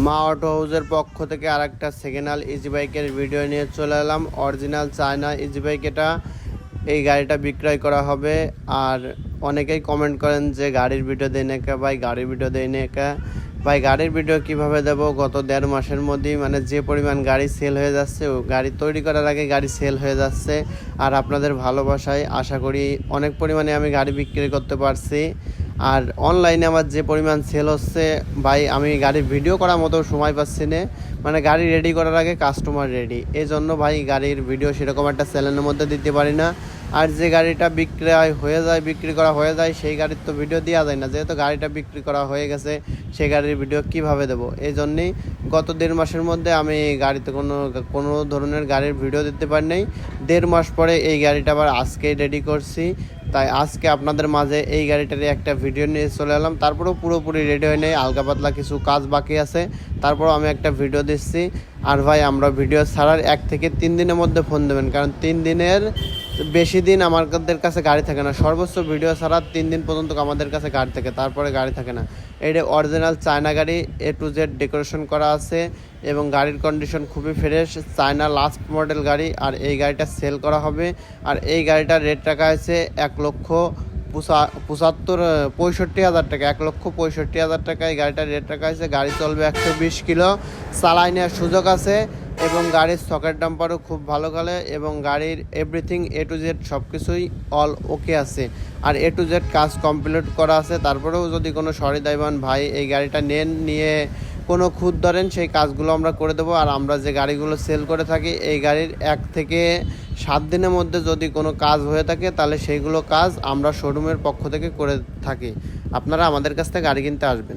মা অটো হাউসের পক্ষ থেকে আরেকটা সেকেন্ড হ্যান্ড ইজি বাইকের ভিডিও নিয়ে চলে এলাম। অরিজিনাল চায়না ইজি বাইক এটা। এই গাড়িটা বিক্রয় করা হবে। আর অনেকেই কমেন্ট করেন যে গাড়ির ভিডিও দেয় না কে ভাই, গাড়ির ভিডিও দেয় না কে ভাই। গাড়ির ভিডিও কিভাবে দেব? গত 1.5 মাসের মধ্যেই যে পরিমাণ গাড়ি সেল হয়ে যাচ্ছে, গাড়ি তৈরি করার আগে গাড়ি সেল হয়ে যাচ্ছে। আর আপনাদের ভালোবাসায় আশা করি অনেক পরিমাণে আমি গাড়ি বিক্রি করতে পারছি। আর অনলাইনে আমার যে পরিমাণ সেল হচ্ছে ভাই, আমি গাড়ির ভিডিও করার মতো সময় পাচ্ছি না। গাড়ি রেডি করার আগে কাস্টমার রেডি, এই জন্য ভাই গাড়ির ভিডিও সেরকম একটা চ্যানেলের মধ্যে দিতে পারি না। আর যে গাড়িটা বিক্রি করা হয়ে যায় সেই গাড়ির তো ভিডিও দেওয়া যায় না, যেহেতু গাড়িটা বিক্রি করা হয়ে গেছে সেই গাড়ির ভিডিও কিভাবে দেবো। এই জন্যেই গত 1.5 মাসের মধ্যে আমি গাড়িতে কোনো ধরনের গাড়ির ভিডিও দিতে পারি নাই। 1.5 মাস পরে এই গাড়িটা আবার আজকেই রেডি করছি, তাই আজকে আপনাদের মাঝে এই গাড়িটারই একটা ভিডিও নিয়ে চলে এলাম। তারপরেও পুরোপুরি রেডি হয়ে নেই, হালকা পাতলা কিছু কাজ বাকি আছে, তারপরও আমি একটা ভিডিও দিচ্ছি। আর ভাই আমরা ভিডিও ছাড়ার 1 থেকে 3 দিনের মধ্যে ফোন দেবেন, কারণ 3 দিনের বেশি দিন আমাদের কাছে গাড়ি থাকে না। সর্বোচ্চ ভিডিও ছাড়া 3 দিন পর্যন্ত আমাদের কাছে গাড়ি থাকে, তারপরে গাড়ি থাকে না। এটা অরিজিনাল চায়না গাড়ি, A to Z ডেকোরেশন করা আছে এবং গাড়ির কন্ডিশন খুবই ফ্রেশ, চায়না লাস্ট মডেল গাড়ি। আর এই গাড়িটা সেল করা হবে। আর এই গাড়িটার রেট রাখা আছে 1,65,000 টাকা, 1,65,000 টাকা এই গাড়িটার রেট রাখা আছে। গাড়ি চলবে 120 কিলো, চালাই নেওয়ার সুযোগ আছে এবং গাড়ির সকেট ডাম্পারও খুব ভালো গেলে এবং গাড়ির এভরিথিং A to Z সব কিছুই অল ওকে আছে। আর A to Z কাজ কমপ্লিট করা আছে। তারপরেও যদি কোনো সহৃদয়বান ভাই এই গাড়িটা নিয়ে কোনো খুদ ধরেন, সেই কাজগুলো আমরা করে দেবো। আর আমরা যে গাড়িগুলো সেল করে থাকি, এই গাড়ির 1 থেকে 7 দিনের মধ্যে যদি কোনো কাজ হয়ে থাকে তাহলে সেইগুলো কাজ আমরা শোরুমের পক্ষ থেকে করে থাকি। আপনারা আমাদের কাছ থেকে গাড়ি কিনতে আসবেন।